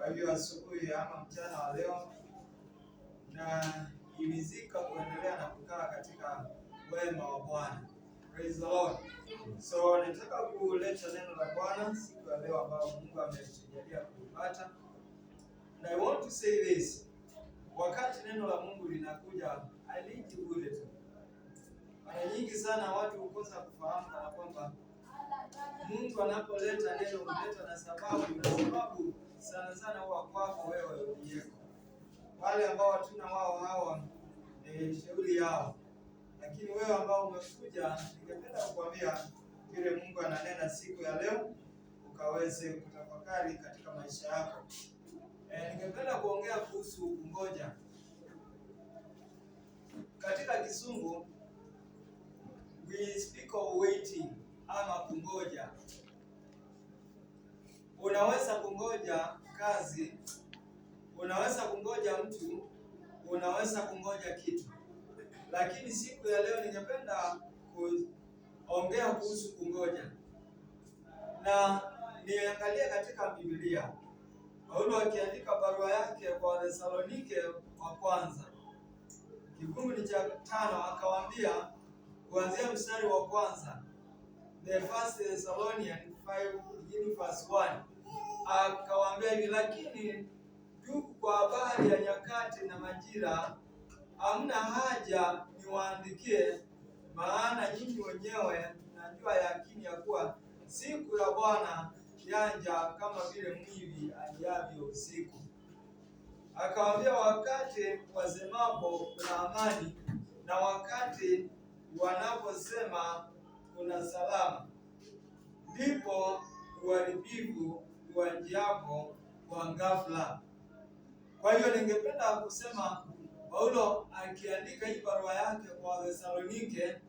Kwa hivyo asubuhi ama mchana wa leo na imizika kuendelea na kukaa katika wema wa Bwana. Praise the Lord. So nataka kuleta neno la Bwana siku ya leo ambayo Mungu ametujalia kuipata. And I want to say this. Wakati neno la Mungu linakuja haliji bure tu. Mara nyingi sana watu hukosa kufahamu kana kwamba Mungu anapoleta neno huleta na sababu sana sana huwa kwako wewe uliyeko. Wale ambao hatuna wao hawa shauri yao. Lakini wewe ambao umekuja, ningependa kukuambia vile Mungu ananena siku ya leo ukaweze kutafakari katika maisha yako. Ningependa kuongea kuhusu kungoja. Katika Kizungu we speak of waiting ama kungoja. Unaweza kungoja kazi, unaweza kungoja mtu, unaweza kungoja kitu. Lakini siku ya leo ningependa kuongea kuhusu kungoja. Na niangalie katika Biblia. Paulo akiandika barua yake kwa Wathesalonike wa kwanza. Kifungu ni cha 5 akawaambia kuanzia mstari wa kwanza. The First Thessalonians 5:1. Akawaambia hivi, lakini ndugu, kwa habari ya nyakati na majira hamna haja niwaandikie, maana nyinyi wenyewe mnajua yakini ya kuwa siku ya Bwana yaja kama vile mwivi ajiavyo usiku. Akawaambia, wakati wasemapo kuna amani na wakati wanaposema kuna salama, ndipo uharibifu uanjiapo kwa ghafla. Kwa hiyo ningependa kusema Paulo akiandika hii barua yake kwa Wathesalonike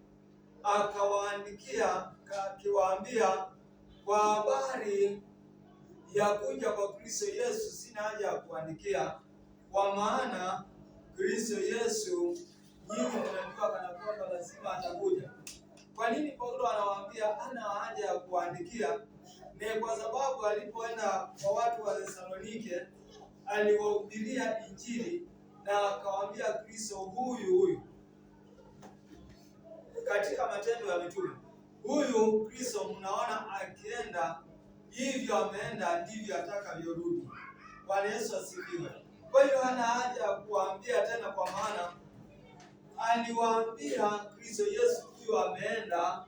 akawaandikia akiwaambia kwa habari ya kuja kwa Kristo Yesu sina haja ya kuandikia, kwa maana Kristo Yesu nyinyi mnajua kana kwamba lazima atakuja. Kwa nini Paulo anawaambia ana haja ya kuandikia? Ni kwa sababu alipoenda kwa watu wa Thesalonike aliwahubiria Injili na akawaambia Kristo huyu katika Matendo ya Mitume. Huyu Kristo mnaona akienda hivyo ameenda ndivyo atakavyorudi. Bwana Yesu asifiwe. Kwa hiyo hana haja ya kuambia tena, kwa maana aliwaambia Kristo Yesu huyu ameenda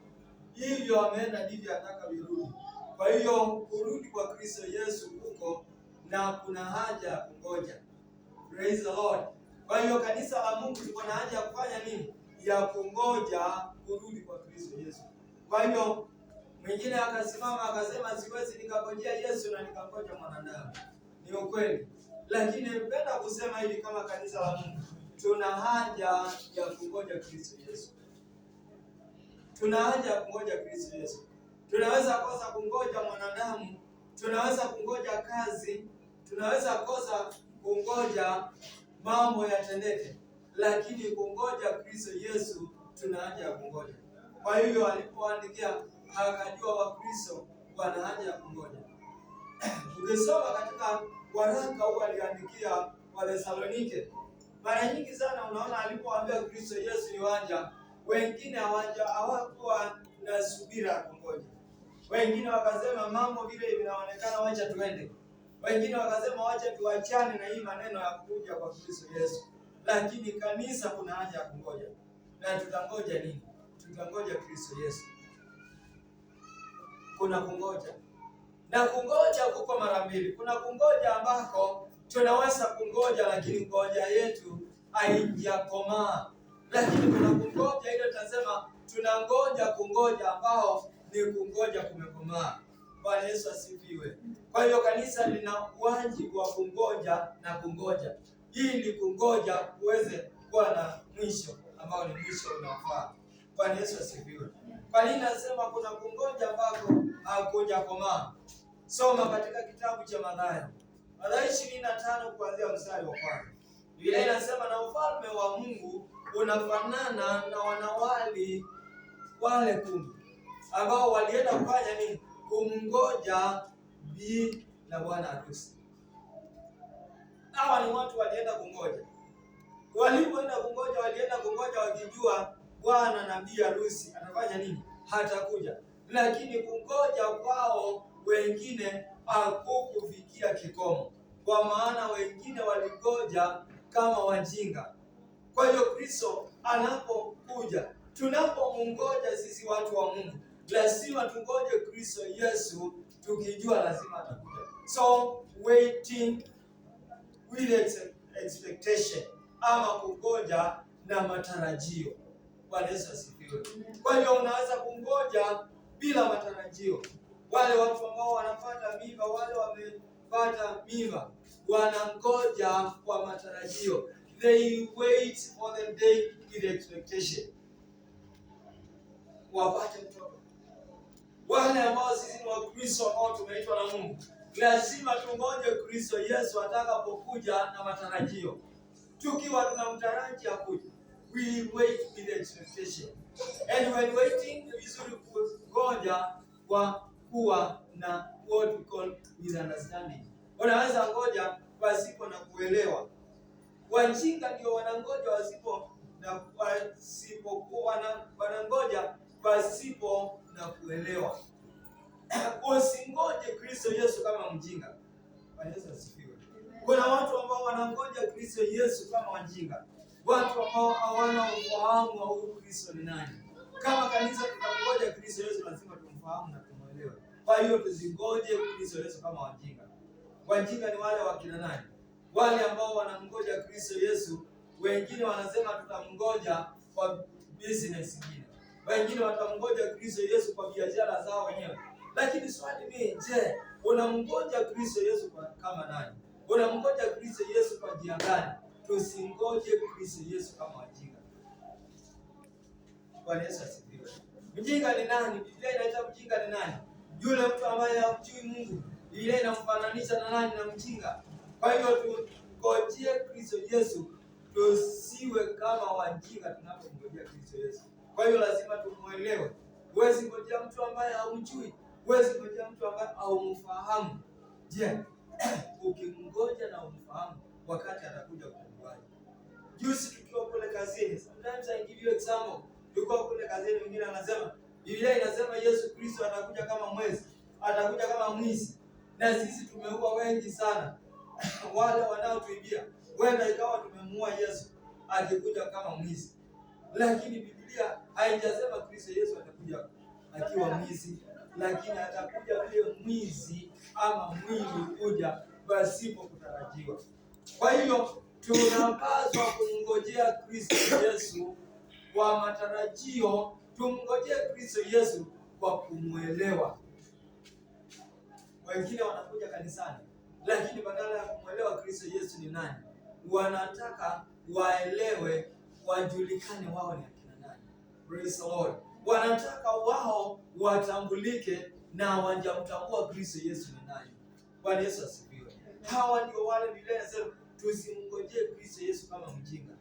hivyo ameenda ndivyo atakavyorudi. Kwa hiyo kurudi kwa Kristo Yesu huko na kuna haja ya kungoja. Praise the Lord. Kwa hiyo kanisa la Mungu liko na haja ya kufanya nini? Ya kungoja kurudi kwa Kristo Yesu. Kwa hiyo mwingine akasimama akasema siwezi nikangojea Yesu na nikangoja mwanadamu. Ni ukweli. Lakini napenda kusema hivi, kama kanisa la Mungu tuna haja ya kungoja Kristo Yesu. Tuna haja ya kungoja Kristo Yesu. Tunaweza kosa kungoja mwanadamu, tunaweza kungoja kazi, tunaweza kosa kungoja mambo yatendeke, lakini kungoja Kristo Yesu tuna haja ya kungoja. Kwa hiyo alipoandikia akajua Wakristo wana haja ya kungoja. Ukisoma katika waraka huu aliandikia Wathesalonike, mara nyingi sana unaona alipoambia Kristo Yesu yuaja, wengine hawakuwa na subira ya kungoja. Wengine wakasema mambo vile vinaonekana, wacha tuende. Wengine wakasema wacha tuachane na hii maneno ya kuja kwa Kristo Yesu. Lakini kanisa kuna haja ya kungoja. Na tutangoja nini? Tutangoja Kristo Yesu. Kuna kungoja. Na kungoja kuko mara mbili. Kuna kungoja ambako tunaweza kungoja lakini ngoja yetu haijakomaa. Lakini kuna kungoja ile tunasema tunangoja kungoja ambao ni kungoja kumekomaa. Bwana Yesu asifiwe. Kwa hiyo kanisa lina wajibu wa kungoja na kungoja, ili kungoja uweze kuwa na mwisho ambao ni mwisho unaofaa. Bwana Yesu asifiwe. Kwa nini nasema kuna kungoja ambako hakujakomaa? Soma katika kitabu cha Mathayo 25 kuanzia mstari wa 1. Biblia inasema, na ufalme wa Mungu unafanana na wanawali wale 10 ambao walienda kufanya nini? Kumngoja bi na bwana harusi. Hawa ni watu walienda kungoja. Walipoenda kungoja, walienda kungoja wakijua bwana nabii harusi atafanya nini? Hatakuja. Lakini kungoja kwao wengine hakukufikia kikomo, kwa maana wengine walingoja kama wajinga. Kwa hiyo Kristo anapokuja, tunapomngoja sisi watu wa Mungu, lazima tungoje Kristo Yesu tukijua lazima atakuja. So waiting with expectation, ama kungoja na matarajio. Bwana Yesu asifiwe. Kwa hiyo unaweza kungoja bila matarajio. Wale watu ambao wanapata mimba, wale wamepata mimba, wanangoja kwa matarajio. They wait for the day with expectation, wapate mtoto. Wale ambao sisi ni Wakristo ambao tumeitwa na Mungu, lazima tungoje Kristo Yesu atakapokuja na matarajio. Tukiwa tunamtaraji akuje, we wait with expectation. And when waiting, ni vizuri kungoja kwa kuwa na what we call with understanding. Wanaweza ngoja pasipo na kuelewa. Wajinga ndio wanangoja wanangoja pasipo na kuelewa. Usingoje Kristo Yesu kama mjinga. Bwana Yesu asifiwe. Kuna watu ambao wanangoja Kristo Yesu kama wajinga, watu ambao hawana ufahamu wa huyu Kristo ni nani. Kama kanisa tunangoja Kristo Yesu, lazima tumfahamu na tumuelewe. Kwa hiyo tusingoje Kristo Yesu kama wajinga. Wajinga ni wale wakina nani? Wale ambao wanamngoja Kristo Yesu. Wengine wanasema tutamngoja kwa business nyingine, wengine watamngoja Kristo Yesu kwa biashara zao wenyewe. Lakini swali ni je, unamngoja Kristo Yesu kama nani? Unamngoja Kristo Yesu kwa njia gani? Tusingoje Kristo Yesu kama wajinga. Bwana Yesu asifiwe. Mjinga ni nani? Biblia inaita mjinga ni nani? Yule mtu ambaye hamjui Mungu. Biblia inamfananisha na nani? Na mjinga. Kwa hiyo tungojee Kristo Yesu, tusiwe kama wajinga tunapomngojea Kristo Yesu. Kwa hiyo lazima tumuelewe. Huwezi ngojea mtu ambaye haumjui, huwezi ngojea mtu ambaye haumfahamu. Je, ukimngoja na umfahamu, wakati atakuja kukuaje? Juzi tukiwa kule kazini, sometimes I give you example. Tulikuwa kule kazini, mwingine anasema Biblia inasema Yesu Kristo atakuja kama mwezi, atakuja kama mwizi. Na sisi tumeua wengi sana. Wale wanaotuibia, wenda ikawa tumemuua Yesu akikuja kama mwizi. Lakini Biblia haijasema Kristo Yesu atakuja akiwa mwizi, lakini atakuja vile mwizi ama mwili kuja pasipo kutarajiwa. Kwa hiyo tunapaswa kumngojea Kristo Yesu kwa matarajio, tumngojee Kristo Yesu kwa kumuelewa. Wengine wanakuja kanisani, lakini badala ya kumuelewa Kristo Yesu ni nani, wanataka waelewe, wajulikane wao ni akina nani. Praise the Lord. Wanataka wao watambulike na wajamtambua Kristo Yesu ni nani. Bwana Yesu asifiwe. Hawa ndio wale Biblia inasema tusimngojee Kristo Yesu kama mjinga.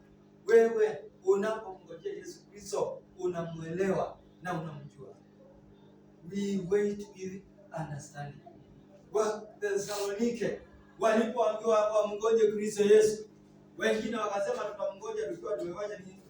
Wewe unapomngojea Yesu Kristo unamuelewa na unamjua. We wait with understanding. Wathesalonike walipoambiwa wamngoje Kristo Yesu, wengine wakasema tutamngoja tukiwa tumefanya nini?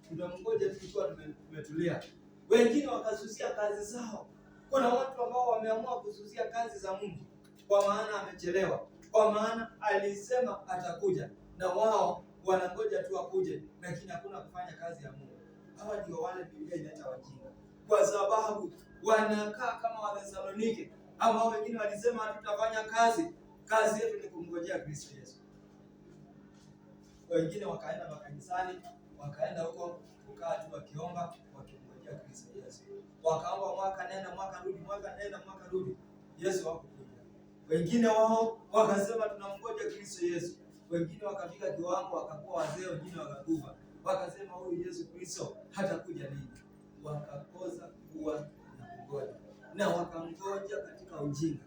Tutamngoja tukiwa tumetulia. Wengine wakasusia kazi zao. Kuna watu ambao wameamua kususia kazi za Mungu kwa maana amechelewa, kwa maana alisema atakuja, na wao wanangoja tu akuje, lakini hakuna kufanya kazi ya Mungu. Hawa ndio wale Biblia inaita wajinga, kwa sababu wanakaa kama Wathesalonike ambao wengine walisema hatutafanya kazi yetu ni kumngojea Kristo Yesu. Wengine wakaenda makanisani, wakaenda huko kukaa tu wakiomba, wakimngojea Kristo Yesu. Wakaomba mwaka nenda mwaka rudi, mwaka nenda mwaka rudi, Yesu hakukuja. Wengine wao wakasema tunamngoja Kristo Yesu. Wengine wakafika kiwango wakakuwa wazee, wengine wakakufa. Wakasema huyu Yesu Kristo hatakuja lini? Wakakosa kuwa na kungoja, na wakangoja katika ujinga.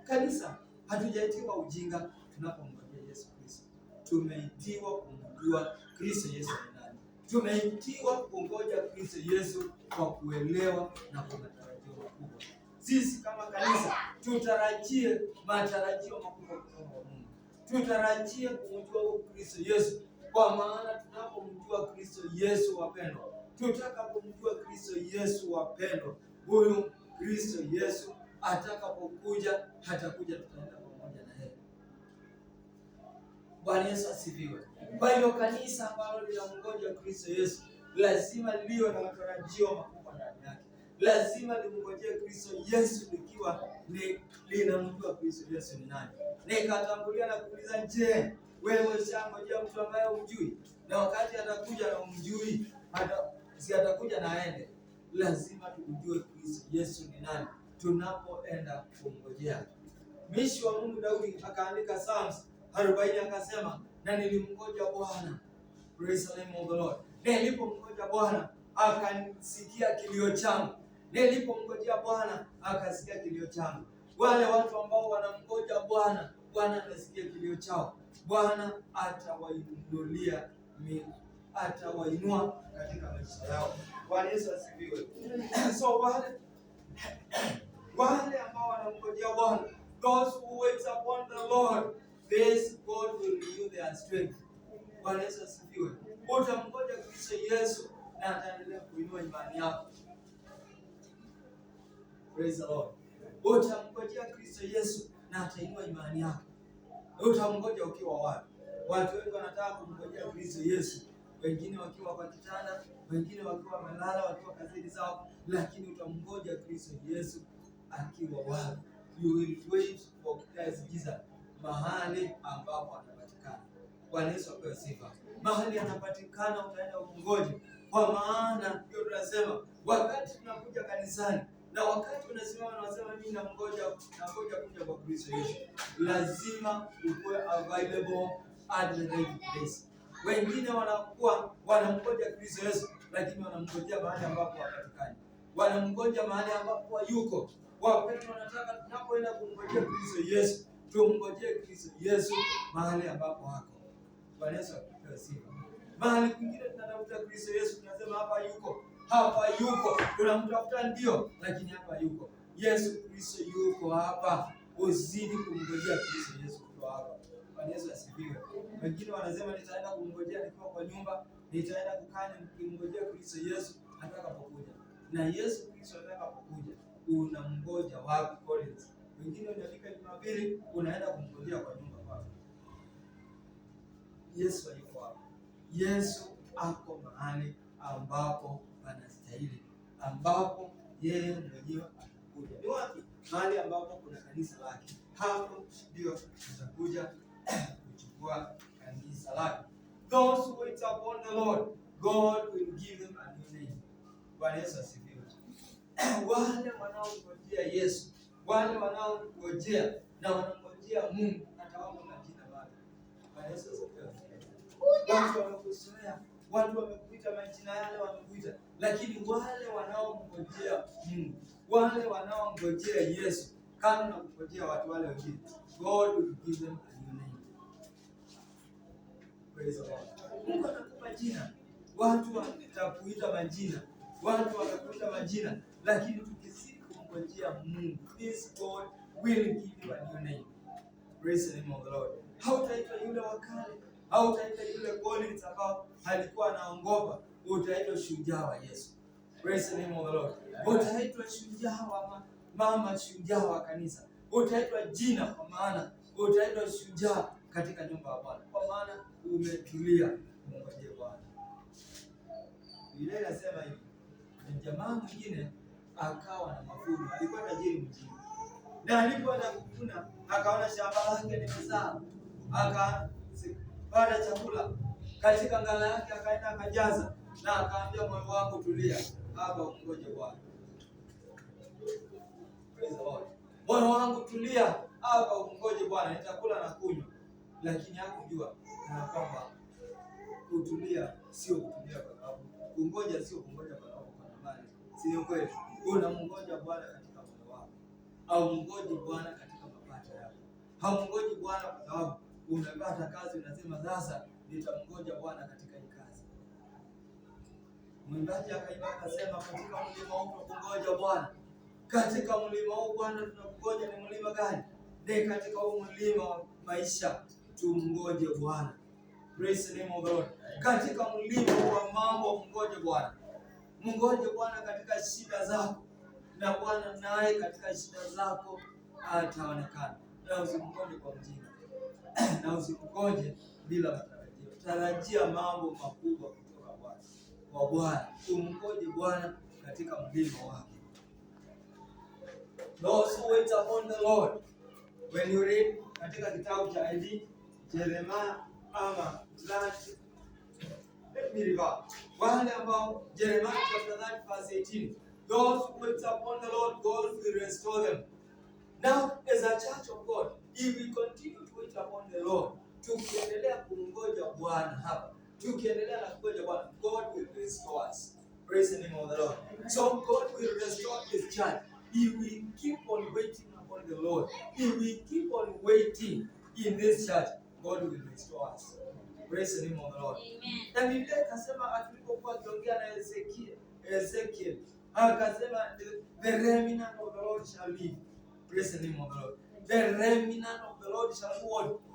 Kanisa, hatujaitiwa ujinga tunapomngojea Yesu Kristo. Tumeitiwa kumjua Kristo Yesu ni nani. Tumeitiwa kungoja Kristo Yesu kwa kuelewa na kwa matarajio makubwa. Sisi kama kanisa tutarajie matarajio makubwa kutoka kwa Mungu. tutarajie kumjua Kristo Yesu, kwa maana tunapomjua Kristo Yesu wapendwa, tutakapomjua Kristo Yesu wapendwa, huyu Kristo Yesu atakapokuja, hatakuja, tutaenda pamoja na yeye. Bwana Yesu asifiwe. Kwa hiyo kanisa ambalo linamngoja Kristo Yesu lazima liwe na matarajio makubwa ndani yake. Lazima limngojee Kristo Yesu likiwa linamjua Kristo Yesu ni nani. Nikatangulia na kuuliza, je, wewe unangojea mtu ambaye hujui? Na wakati atakuja na umjui, si atakuja na aende. Lazima tujue Kristo Yesu ni nani tunapoenda kumngojea. Mtumishi wa Mungu Daudi akaandika Psalms 40 akasema, na nilimngoja Bwana. Praise the name of the Lord. Nilipomngoja Bwana akasikia kilio changu. Nilipomngojea Bwana akasikia kilio changu. Wale watu ambao wanamngoja Bwana, Bwana anasikia kilio chao. Bwana atawainulia, atawainua katika maisha yao. Bwana Yesu asifiwe. So wale ambao wanamngojea Bwana, those who wait upon the Lord, this God will renew their strength. Bwana Yesu asifiwe. Utamngoja Kristo Yesu na ataendelea kuinua imani yako. Praise the Lord. Utamngojea Kristo Yesu na atainua imani yako. Utamngoja ukiwa wapi? Watu wengi wanataka kumngojea Kristo Yesu, wengine wakiwa kwa kitanda, wengine wakiwa wamelala, wakiwa kazini zao, lakini utamngoja Kristo Yesu akiwa wapi? You will wait for Jesus, mahali ambapo anapatikana. Bwana Yesu apewe sifa. Mahali anapatikana utaenda kumngoja, kwa maana ndio tunasema wakati tunakuja kanisani na wakati unasimama na unasema mimi nangoja kuja kwa Kristo Yesu, lazima uwe available at the right place. Wengine wanakuwa wanamngoja Kristo Yesu, lakini wanamngojea mahali ambapo hapatikani. Wanamngoja mahali ambapo yuko. Wapendwa, wanataka tunapoenda kumngojea Kristo Yesu, tumngojee Kristo Yesu mahali ambapo hako. Bwana Yesu apewe sifa. Mahali kwingine tunatafuta Kristo Yesu, tunasema hapa yuko, tunamtafuta ndio, lakini hapa yuko. Yesu Kristo yuko hapa. Uzidi kumngojea Kristo Yesu kwa hapa. Bwana Yesu asifiwe. Wengine wanasema nitaenda kumngojea nikiwa kwa nyumba, nitaenda kukaa nikimngojea Kristo Yesu atakapokuja. Na Yesu Kristo atakapokuja, unamngoja wapi? Collins. Wengine wanafika Jumapili, unaenda kumngojea kwa nyumba kwako. Yesu yuko hapa. Yesu ako mahali ambapo panastahili, ambapo yeye mwenyewe atakuja. Ni wapi? Mahali ambapo kuna kanisa lake. Hapo ndio atakuja kuchukua kanisa lake. Those who wait upon the Lord, God will give them a new name. Bwana Yesu asifiwe. Wale wanaongojea Yesu, wale wanaongojea na wanangojea Mungu, atawapa majina mapya. Bwana Yesu asifiwe. Watu wamekuzoea, watu wamekuita majina yale wamekuita, lakini wale wanaongojea Mungu, wale wanaongojea Yesu, kama na kungojea watu wale wengine, God will give them a new name. Praise the Lord. Mungu atakupa jina. Watu watakuita majina, watu watakuita majina, lakini tukizidi kumngojea Mungu, this God will give you a new name. Praise the name of the Lord. Hautaitwa yule wakale, hautaitwa yule Collins ambao alikuwa anaongopa, utaitwa shujaa wa Yesu. Praise the name of the Lord. Utaitwa shujaa wa mama, shujaa wa kanisa. Utaitwa jina, kwa maana utaitwa shujaa katika nyumba ya Bwana, kwa maana umetulia kumngojea Bwana. Biblia inasema hivi, jamaa mwingine akawa na mavuno, alikuwa tajiri mjini, na alipoenda kuvuna akaona shamba lake limezaa, akapata chakula katika ngala yake, akaenda akajaza, na akaambia moyo wangu tulia, hapa ungoje Bwana. Praise the Lord. Moyo wangu tulia, hapa ungoje Bwana, nitakula na kunywa. Lakini hakujua kana kwamba kutulia sio kutulia kwa sababu kungoja, sio kungoja kwa sababu kuna mali. Sio kweli. Unamngoja Bwana katika moyo wako, au mngoji Bwana katika mapato yako. Haumngoji Bwana kwa sababu umepata kazi, unasema sasa nitamngoja Bwana katika hii kazi. Mwimbaji akaimba akasema, katika mlima huu tunangoja Bwana. Katika mlima huu Bwana tunakungoja. Ni mlima gani? Ni katika huu mlima wa maisha. tumngoje Bwana. Praise the name of the Lord. Katika mlima wa mambo mngoje Bwana. Mngoje Bwana katika shida zako, na Bwana naye katika shida zako ataonekana. Na usimngoje kwa mjinga, na usimngoje bila matarajio. Tarajia mambo makubwa kutoka Bwana. Kwa Bwana, umngoje Bwana katika mlima wake. Those who wait upon the Lord. When you read katika kitabu cha Jeremiah ama let me reverse. Wale ambao Jeremiah chapter 30 verse 18. Those who wait upon the Lord, God will restore them. Now, as a church of God, if we continue to wait upon the Lord, tukiendelea kumngoja Bwana hapa, tukiendelea na kungoja Bwana, God will restore us. Praise the name of the Lord. So God will restore His church if we keep on waiting upon the Lord. If we keep on waiting in this church, God will restore us. Praise the name of the Lord. Amen. Na Biblia ikasema alipokuwa akiongea na Ezekiel, akasema the remnant of the Lord shall live. Praise the name of the Lord. The remnant of the Lord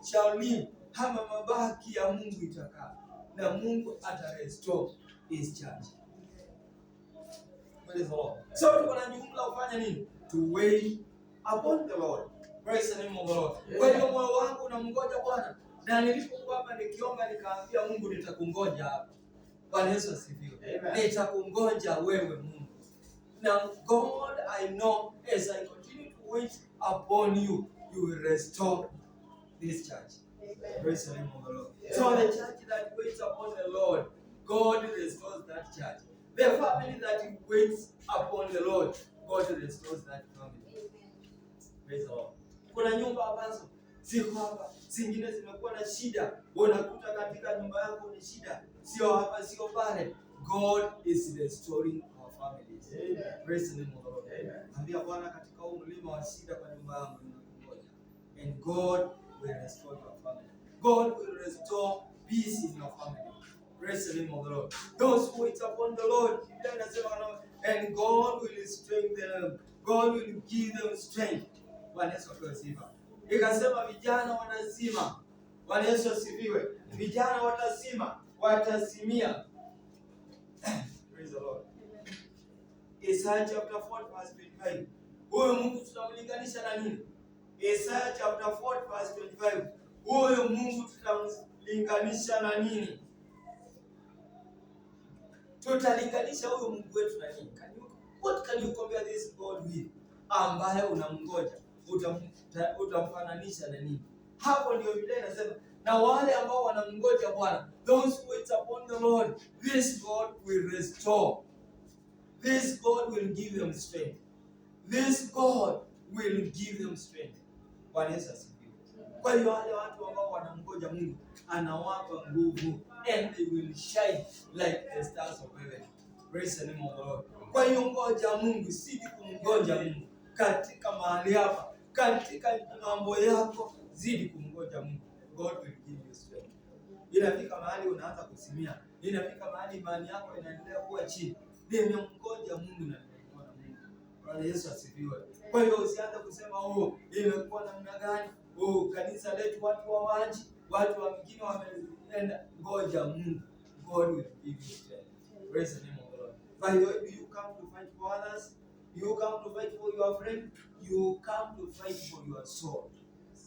shall live. Hama mabaki ya Mungu itakaa, na Mungu atarestore His church. Praise the Lord. So tuko na jukumu kufanya nini? To wait upon the Lord. Praise the name of the Lord. Kwa hiyo moyo wangu unamngoja Bwana. Na nilipokuwa hapa nikiomba nikaambia Mungu nitakungoja hapa. Bwana Yesu asifiwe. Nitakungoja wewe Mungu. Now God, I know as I continue to wait upon you, you will restore this church. Amen. Praise the name of the Lord. Yeah. So the church that waits upon the Lord, God restores that church. The family that waits upon the Lord, God restores that family. Amen. Praise the Lord. Kuna nyumba ambazo ziko hapa, zingine zimekuwa na shida. Unakuta katika nyumba yako ni shida, sio hapa sio pale. God is restoring our families. Amen. Praise the name of the Lord. Amen. Ambia Bwana, katika huu mlima wa shida kwa nyumba yangu ninakungoja. And God will restore your family. God will restore peace in your family. Praise the name of the Lord. Those who wait upon the Lord, and God will strengthen them. God will give them strength. Bwana Yesu asifiwe. Ikasema vijana wanazima. Bwana Yesu asifiwe. Vijana watasimia. Praise the Lord. Isaiah chapter 4 verse 25. Huyo Mungu tutamlinganisha na nini? Isaiah chapter 4 verse 25. Huyo Mungu tutamlinganisha na nini? Tutalinganisha huyo Mungu wetu na nini? What can you compare this God with? Ambaye unamngoja, utamfananisha na nini? Hapo ndio Biblia inasema, na wale ambao wanamngoja Bwana, those who wait upon the Lord, this God will restore. This God will give them strength. This God will give them strength. Bwana Yesu asifiwe. Kwa hiyo wale watu ambao wanamngoja Mungu, anawapa nguvu, and they will shine like the stars of heaven. Praise the name of the Lord. Kwa hiyo ngoja Mungu, zidi kumngoja Mungu katika mahali hapa, katika mambo yako, zidi kumngoja Mungu. God will give you strength. Inafika mahali unaanza kusimia, inafika mahali imani yako inaendelea kuwa chini. Nimemngoja Mungu na nimemwona Mungu. Bwana Yesu asifiwe. Kwa hiyo usianze kusema imekuwa namna gani? Kanisa letu watu hawaji, watu wengine wameenda. Ngoja Mungu. God will give you strength. Praise the name of the Lord. By the way, do you come to fight for others? You come to fight for your friend? You come to fight for your soul.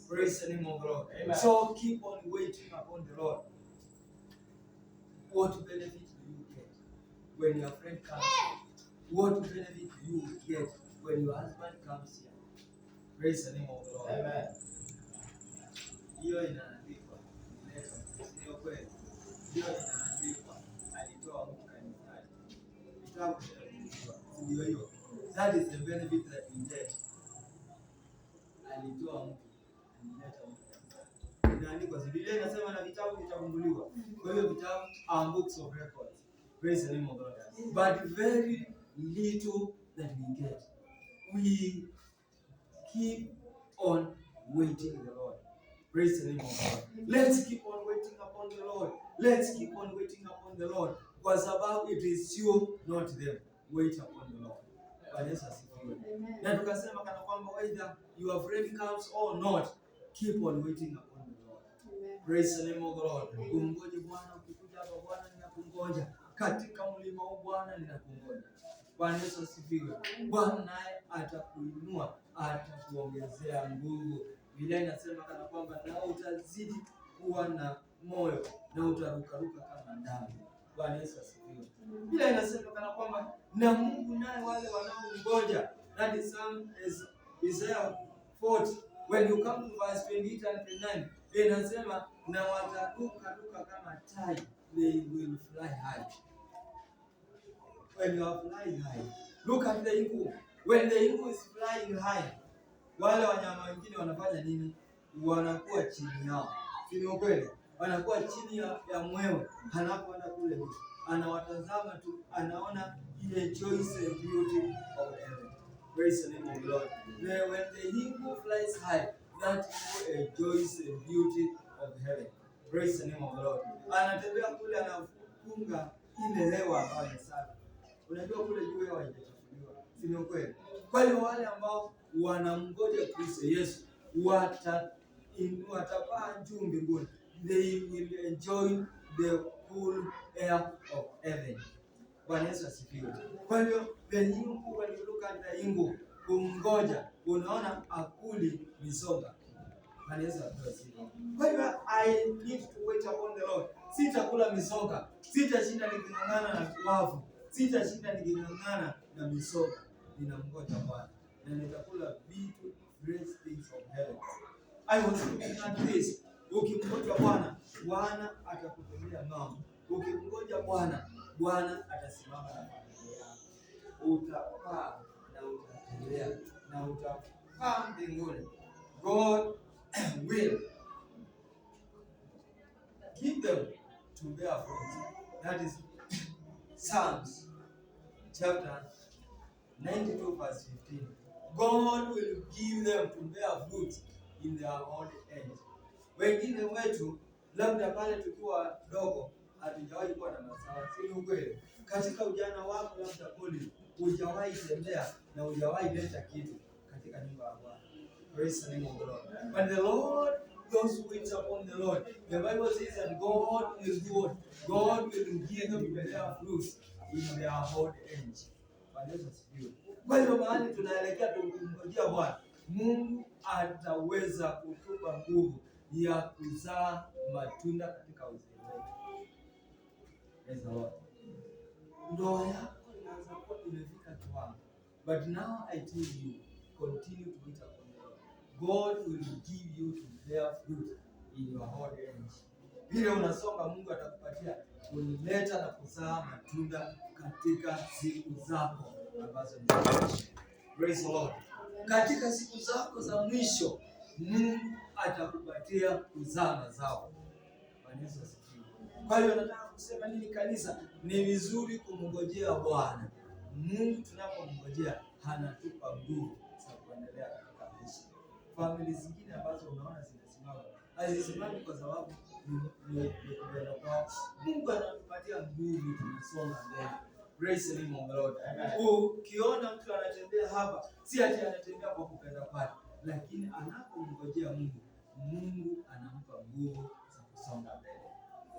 Praise the name of the Lord. Amen. So keep on waiting upon the Lord. What benefit do you get when your friend comes here? What benefit do you get when your husband comes here? Praise the name of the Lord. Amen. Hiyo inaandikwa. Sio kweli. Hiyo inaandikwa. Alitoa mtu kanisani. Kitabu kinaandikwa. Ndio hiyo. That is the benefit that you get. Alitoa mtu. Inaandikwa. Biblia inasema na vitabu vitafunguliwa. Kwa hiyo vitabu are books of records. Praise the name of God. But very little that we get. We keep on waiting the Lord. Praise the name of God. Let's keep on waiting upon the Lord. Let's keep on waiting upon the Lord. Kwa sababu it is you, not them. Wait upon the Lord. Bwana Yesu asifiwe. Na tukasema kana kwamba whether your friend comes or not, keep on waiting upon the Lord. Praise the name of the Lord. Kungoje Bwana, ukikuja hapa Bwana ninakungoja. Katika mlima huu Bwana ninakungoja. Bwana Yesu asifiwe. Bwana naye atakuinua, atakuongezea nguvu. Biblia inasema kana kwamba na utazidi kuwa na moyo na utarukaruka kama ndama. Bwana Yesu asifiwe. Biblia inasema kana kwamba na Mungu naye wale wanaomngoja. That is Isaiah 40. When you come to verse 28 and 29, inasema na wataruka kama tai, they will fly high. When you are flying high, look at the eagle. When the eagle is flying high, wale wanyama wengine wanafanya nini? Wanakuwa chini yao. Ni ukweli. Wanakuwa chini ya mwewe. Anapoenda kule juu, anawatazama tu, anaona ile choice and beauty of heaven. Praise the name of the Lord. When the eagle flies high, that enjoys the beauty of heaven. Praise the name of the Lord. Anatembea kule, anafunga ile hewa ambayo ni safi. Unajua kule juu hewa haijachafuliwa. Si ni kweli? Kwa hiyo wale ambao wanamngoja Kristo Yesu watapaa juu mbinguni. They will enjoy the cool air of heaven. Bwana Yesu asifiwe. Kwa hiyo the eagle, when you look at the eagle, kumngoja, unaona akuli misonga. Bwana Yesu asifiwe. Kwa hiyo I need to wait upon the Lord. Sitakula misonga, sitashinda niking'ang'ana na wavu, sitashinda niking'ang'ana na misonga. Ninamngoja Bwana na nitakula vitu, great things of heaven. I was looking at this. Ukimngoja Bwana, Bwana atakutendea mambo. Ukimngoja Bwana, Bwana atasimama na familia yako. Utapaa na utatembea na utapaa mbinguni. God will give them to bear fruit. That is Psalms chapter 92 verse 15. God will give them to bear fruit in their old age. Wengine wetu labda pale tukiwa dogo hatujawahi kuwa na masawa, si ukweli? Katika ujana wako labda kweli hujawahi tembea na hujawahi leta kitu katika nyumba ya Bwana. Praise the name of the Lord. But the Lord, those who wait upon the Lord, the Bible says that God will do what? God will give them bear fruit in their old age. Bwana Yesu asifiwe. Kwa hiyo mahali tunaelekea tukimngojea Bwana, Mungu ataweza kutupa nguvu ya kuzaa matunda katika uzee wetu. Praise the Lord. Ndoa yako inaweza kuwa imefika kiwango, but now I tell you, continue to wait upon the Lord. God will give you to bear fruit in your old age. Vile unasonga, Mungu atakupatia kuleta na kuzaa matunda katika siku zako ambazo ni za mwisho. Praise the Lord. Katika siku zako za mwisho, Mungu atakupatia kuzaa mazao. Bwana Yesu asifiwe. Kwa hiyo nataka kusema nini kanisa? Ni vizuri kumngojea Bwana. Mungu tunapomngojea anatupa nguvu za kuendelea katika maisha. Famili zingine ambazo unaona zinasimama, hazisimami kwa sababu ni kupenda kwao. Mungu anatupatia nguvu, tunasonga mbele. Praise the name of the Lord. Ukiona mtu anatembea hapa, si ati anatembea kwa kupenda kwake, lakini anapomngojea Mungu, Mungu anampa nguvu za kusonga mbele.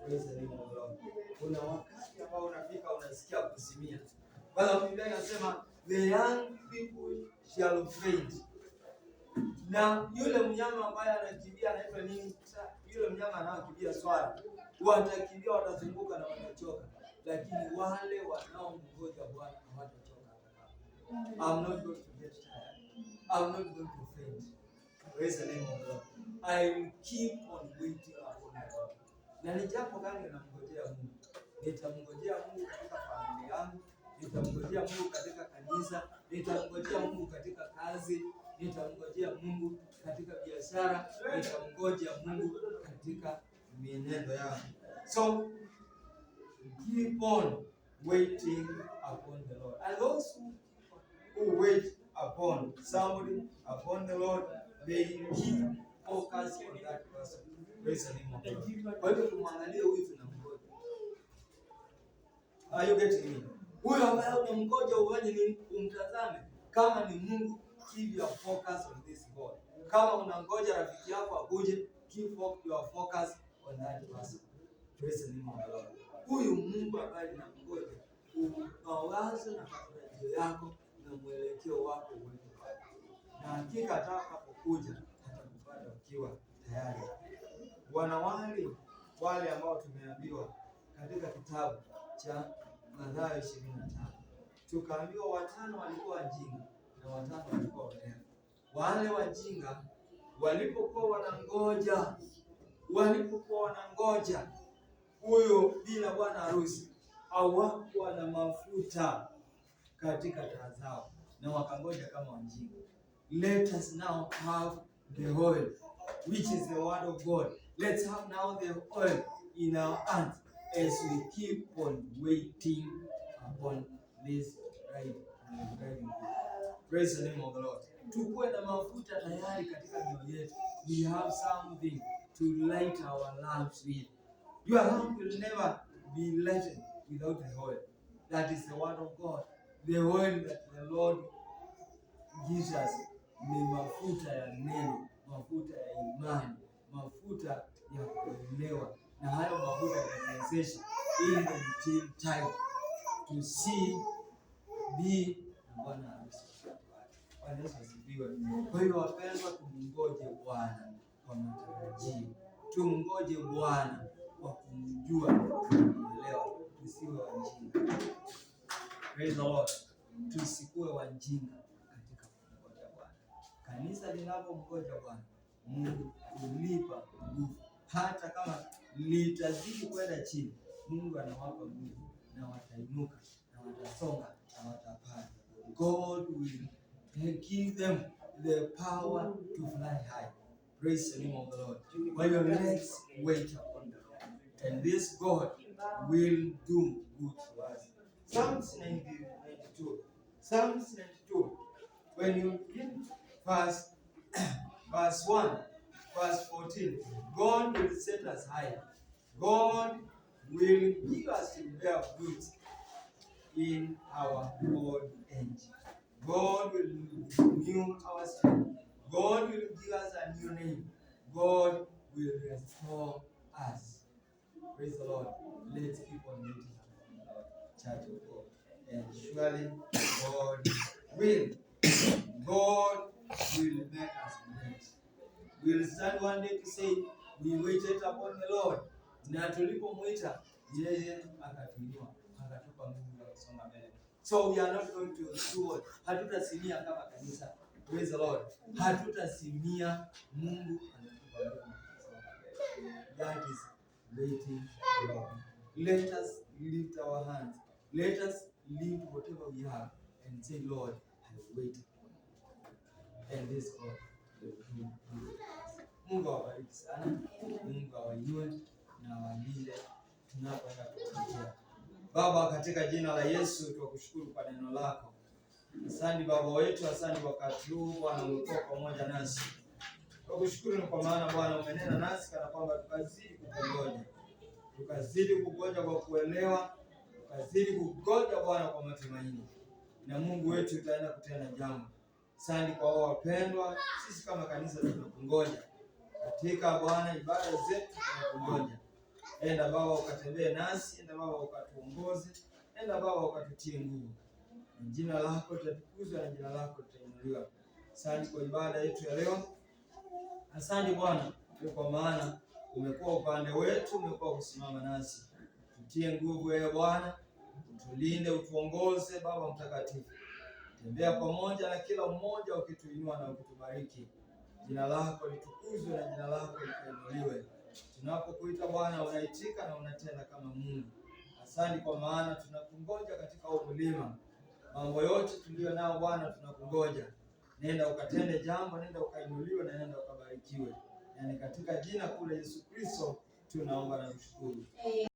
Praise the name of the Lord. Kuna wakati ambao unafika unasikia kusimia. Bwana Biblia inasema the young people shall faint. Na yule mnyama ambaye anakimbia anaitwa nini? Yule mnyama anaokimbia swala. Watakimbia, watazunguka na watachoka. Lakini wale wanaomngoja Bwana hawatachoka. I'm not going to get tired. I'm not going to faint. Praise the name of God. I will keep on waiting upon God. Na ni jambo gani namngojea Mungu? Nitamngojea Mungu katika familia yangu, nitamngojea Mungu katika kanisa, nitamngojea Mungu katika kazi, nitamngojea Mungu katika biashara, nitamngojea Mungu katika mienendo yangu. So keep on waiting upon the Lord. And those who wait upon somebody, upon the Lord, they keep focus on that person. Praise the name of God. Kwa hivyo tumwangalie huyu tunamngoja. Are you getting me? Huyu ambaye unamngoja ufanye nini? Umtazame. Kama ni Mungu, keep your focus on this God. Kama unangoja rafiki yako akuje, keep your focus on that person. Praise the name of the Lord. Huyu Mungu ambaye ninamngoja, mawazo na matarajio yako na mwelekeo wako uweke pale, na hakika atakapokuja atakupata ukiwa tayari. Wale ambao tumeambiwa katika kitabu cha Mathayo 25, tukaambiwa 5 walikuwa wajinga na 5 walikuwa werevu. Wale wajinga walipokuwa wanangoja huyo bila bwana harusi, hawakuwa na mafuta katika taa zao na wakangoja kama wajinga. Let us now have the oil, which is the word of God. Let's have now the oil in our hands as we keep on waiting upon this bride. Praise the name of the Lord. Tukue na mafuta tayari katika mioyo yetu. We have something to light our lamps with. Your lamp will never be lighted without the oil. That is the word of God. The oil that the Lord gives us ni mafuta ya neno, mafuta ya imani, mafuta ya kuelewa, na hayo mafuta yanawezesha in the time to see be Bwana harusi. Bwana Yesu asifiwe. Kwa hiyo wapendwa, tumungoje Bwana kwa matarajio, tumungoje Bwana kwa kumjua na kumwelewa, tusiwe wajinga. Praise the Lord. Tusikuwe wajinga katika kumngoja Bwana. Kanisa linapomngoja Bwana, Mungu hulipa nguvu. Hata kama litazidi kwenda chini, Mungu anawapa nguvu na watainuka na watasonga na watapanda. God will give them the power to fly high. Praise the name of the Lord. Well, let's wait upon the Lord, and this God will do good to us. Psalms 92. Psalms 92. When you read verse 1, verse 14, God will set us high. God will give us to bear fruit in our old age. God will renew our strength. God will give us a new name. God will restore us. Praise the Lord. Let's keep on waiting upon the Lord, Church of God. And surely God will make us great. We'll stand one day to say, we waited upon the Lord. Na tulipomwita yeye akatuinua, akatupa nguvu ya kusonga mbele. So we are not going to do what? Hatutasimia kama kanisa. Praise the Lord. Hatutasimia, Mungu anatupa nguvu ya kusonga mbele. That is waiting for Lord. Let us lift our hands. Let us lift whatever we have and say, Lord, I wait. And this God will do good. Mungu awabariki sana. Mungu awainue na awalinde tunapoenda kutumikia. Baba, katika jina la Yesu tunakushukuru kwa neno lako. Asante Baba wetu, asante wakati huu Bwana umekuwa pamoja nasi. Tunakushukuru kwa maana Bwana umenena nasi kana kwamba tukazidi kukungoja. Tukazidi kukungoja kwa kuelewa, tukazidi kukungoja Bwana kwa matumaini. Na Mungu wetu utaenda kutenda jambo. Asante kwa wao wapendwa, sisi kama kanisa tunakungoja. Katika Bwana ibada zetu tunakungoja. Enda Baba ukatembee nasi, enda Baba ukatuongoze, enda Baba ukatutie nguvu. Jina lako litukuzwe na jina lako litainuliwa. Asante kwa ibada yetu ya leo. Asante Bwana kwa maana umekuwa upande wetu, umekuwa kusimama nasi. Tutie nguvu wewe Bwana, utulinde, utuongoze Baba mtakatifu. Tembea pamoja na kila mmoja ukituinua na ukitubariki. Jina lako litukuzwe na jina lako litainuliwe. Tunapokuita Bwana unaitika na unatenda kama Mungu. Asante kwa maana tunakungoja katika mlima. Mambo yote tulio nao Bwana tunakungoja. Nenda ukatende jambo, nenda ukainuliwe na nenda ukabarikiwe. Yaani katika jina kule Yesu Kristo tunaomba na kushukuru.